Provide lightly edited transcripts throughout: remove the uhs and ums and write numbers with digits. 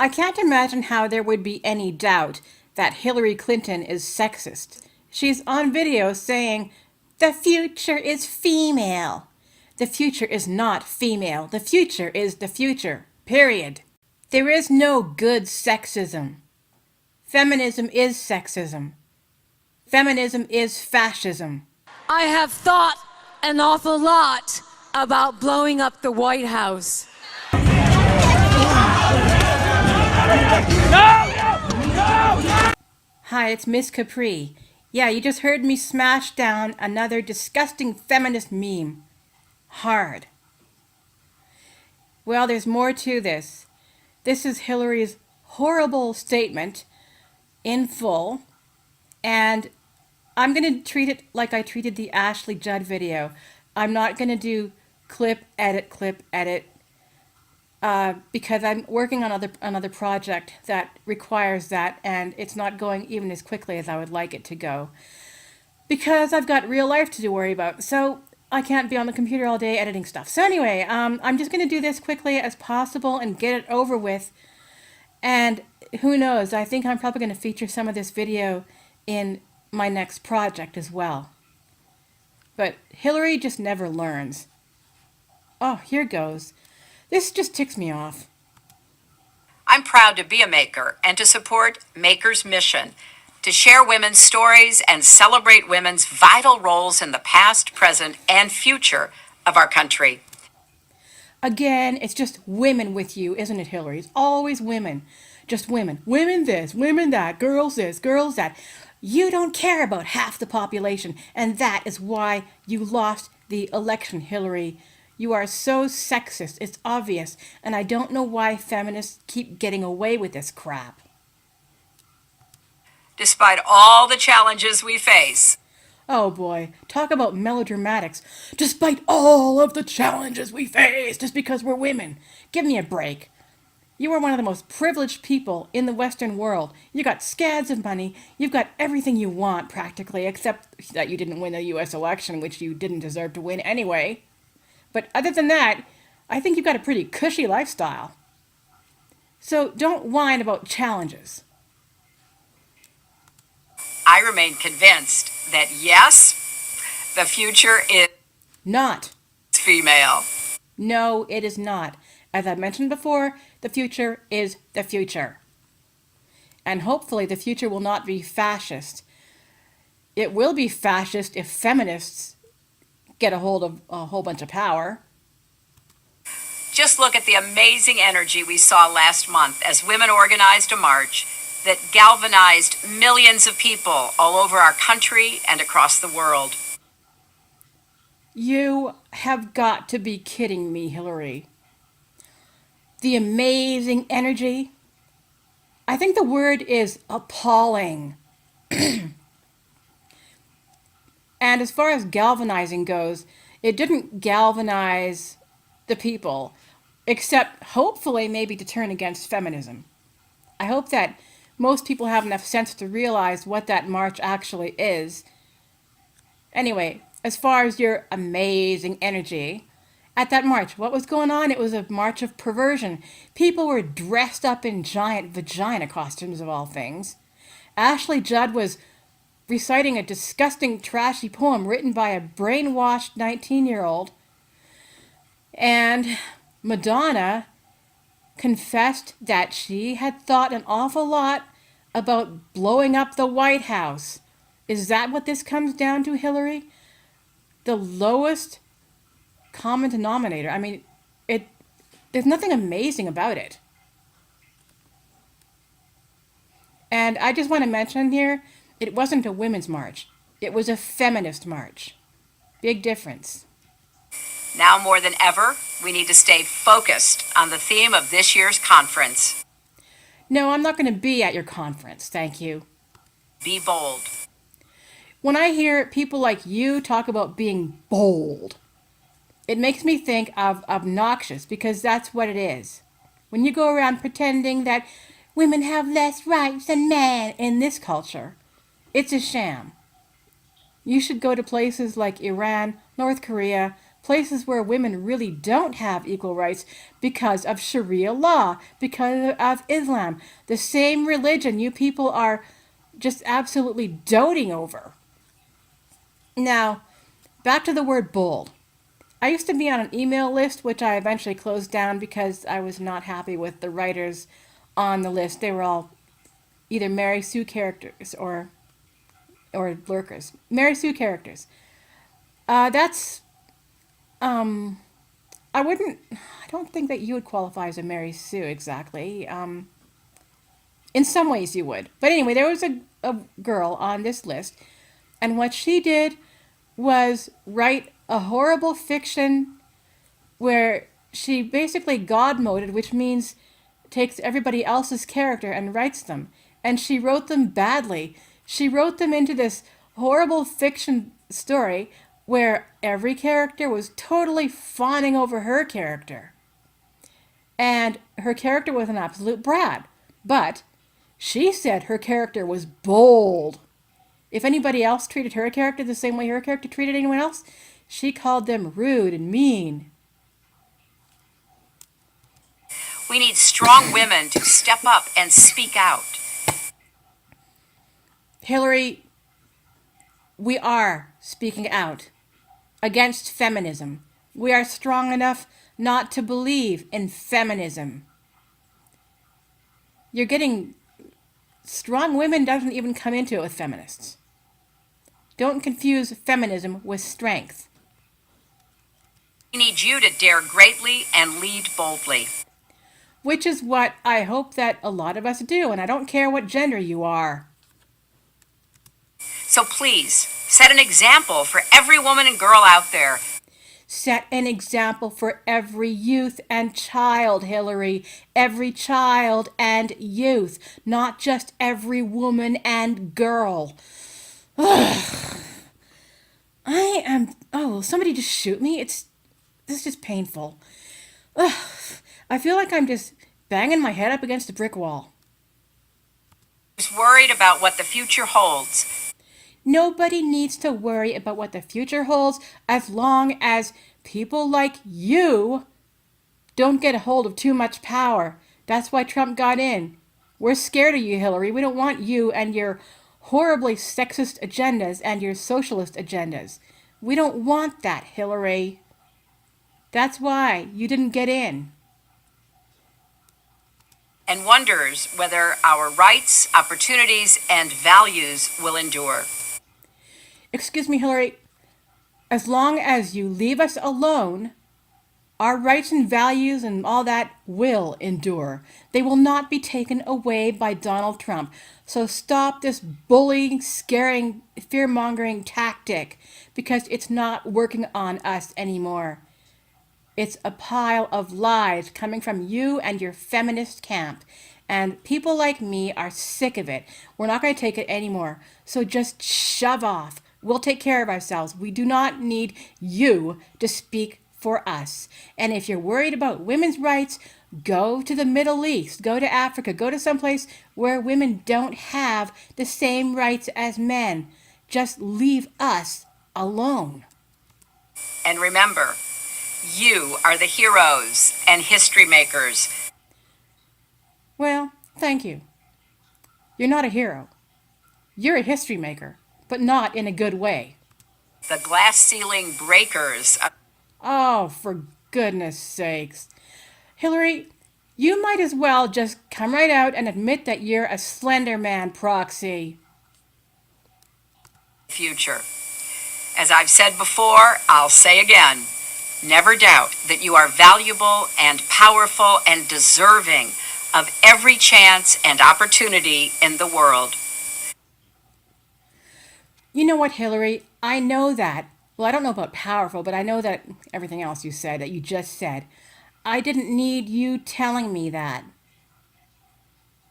I can't imagine how there would be any doubt that Hillary Clinton is sexist. She's on video saying, "The future is female." The future is not female. The future is the future. Period. There is no good sexism. Feminism is sexism. Feminism is fascism. I have thought an awful lot about blowing up the White House. Hi, it's Miss Capri. Yeah, you just heard me smash down another disgusting feminist meme. Hard. Well, there's more to this. This is Hillary's horrible statement in full, and I'm going to treat it like I treated the Ashley Judd video. I'm not going to do clip, edit, because I'm working on another project that requires that, and it's not going even as quickly as I would like it to go. Because I've got real life to worry about, so I can't be on the computer all day editing stuff. So anyway, I'm just going to do this quickly as possible and get it over with. And who knows, I think I'm probably going to feature some of this video in my next project as well. But Hillary just never learns. Oh, here goes. This just ticks me off. I'm proud to be a maker and to support Maker's mission to share women's stories and celebrate women's vital roles in the past, present, and future of our country. Again, it's just women with you, isn't it, Hillary? It's always women. Just women. Women this, women that, girls this, girls that. You don't care about half the population, and that is why you lost the election, Hillary. You are so sexist, it's obvious, and I don't know why feminists keep getting away with this crap. Despite all the challenges we face. Oh boy, talk about melodramatics. Despite all of the challenges we face, just because we're women. Give me a break. You are one of the most privileged people in the Western world. You got scads of money. You've got everything you want, practically, except that you didn't win the U.S. election, which you didn't deserve to win anyway. But other than that, I think you've got a pretty cushy lifestyle. So don't whine about challenges. I remain convinced that yes, the future is not female. No, it is not. As I mentioned before, the future is the future. And hopefully the future will not be fascist. It will be fascist if feminists get a hold of a whole bunch of power. Just look at the amazing energy we saw last month as women organized a march that galvanized millions of people all over our country and across the world. You have got to be kidding me, Hillary. The amazing energy. I think the word is appalling. And as far as galvanizing goes, it didn't galvanize the people, except hopefully maybe to turn against feminism. I hope that most people have enough sense to realize what that march actually is. Anyway, as far as your amazing energy, at that march, what was going on? It was a march of perversion. People were dressed up in giant vagina costumes, of all things. Ashley Judd was reciting a disgusting, trashy poem written by a brainwashed 19-year-old. And Madonna confessed that she had thought an awful lot about blowing up the White House. Is that what this comes down to, Hillary? The lowest common denominator. I mean, there's nothing amazing about it. And I just want to mention here, it wasn't a women's march. It was a feminist march. Big difference. Now more than ever, we need to stay focused on the theme of this year's conference. No, I'm not going to be at your conference, thank you. Be bold. When I hear people like you talk about being bold, it makes me think of obnoxious, because that's what it is. When you go around pretending that women have less rights than men in this culture, it's a sham. You should go to places like Iran, North Korea, places where women really don't have equal rights because of Sharia law, because of Islam, the same religion you people are just absolutely doting over. Now, back to the word bold. I used to be on an email list, which I eventually closed down because I was not happy with the writers on the list. They were all either Mary Sue characters or lurkers. Mary Sue characters. That's I wouldn't. I don't think that you would qualify as a Mary Sue exactly. In some ways, you would. But anyway, there was a girl on this list, and what she did was write a horrible fiction where she basically God moded, which means takes everybody else's character and writes them. And she wrote them badly. She wrote them into this horrible fiction story where every character was totally fawning over her character. And her character was an absolute brat. But she said her character was bold. If anybody else treated her character the same way her character treated anyone else, she called them rude and mean. We need strong women to step up and speak out. Hillary, we are speaking out against feminism. We are strong enough not to believe in feminism. You're getting strong women doesn't even come into it with feminists. Don't confuse feminism with strength. We need you to dare greatly and lead boldly. Which is what I hope that a lot of us do, and I don't care what gender you are. So please, set an example for every woman and girl out there. Set an example for every youth and child, Hillary. Every child and youth, not just every woman and girl. Ugh. Oh, somebody just shoot me? This is just painful. Ugh. I feel like I'm just banging my head up against a brick wall. Who's worried about what the future holds. Nobody needs to worry about what the future holds as long as people like you don't get a hold of too much power. That's why Trump got in. We're scared of you, Hillary. We don't want you and your horribly sexist agendas and your socialist agendas. We don't want that, Hillary. That's why you didn't get in. And wonders whether our rights, opportunities, and values will endure. Excuse me, Hillary. As long as you leave us alone, our rights and values and all that will endure. They will not be taken away by Donald Trump. So stop this bullying, scaring, fear-mongering tactic because it's not working on us anymore. It's a pile of lies coming from you and your feminist camp. And people like me are sick of it. We're not going to take it anymore. So just shove off. We'll take care of ourselves. We do not need you to speak for us. And if you're worried about women's rights, go to the Middle East, go to Africa, go to someplace where women don't have the same rights as men. Just leave us alone. And remember, you are the heroes and history makers. Well, thank you. You're not a hero. You're a history maker, but not in a good way. The glass ceiling breakers. Oh, for goodness sakes. Hillary, you might as well just come right out and admit that you're a Slender Man proxy. Future. As I've said before, I'll say again. Never doubt that you are valuable and powerful and deserving of every chance and opportunity in the world. You know what, Hillary? I know that. Well, I don't know about powerful, but I know that everything else you said, that you just said. I didn't need you telling me that.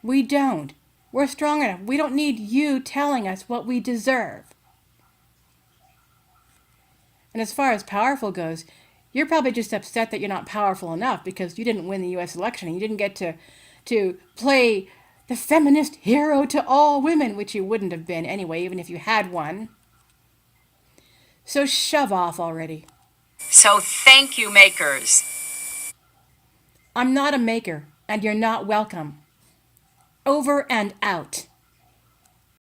We don't. We're strong enough. We don't need you telling us what we deserve. And as far as powerful goes, you're probably just upset that you're not powerful enough because you didn't win the U.S. election and you didn't get to play the feminist hero to all women, which you wouldn't have been anyway, even if you had one. So shove off already. So thank you, makers. I'm not a maker, and you're not welcome. Over and out.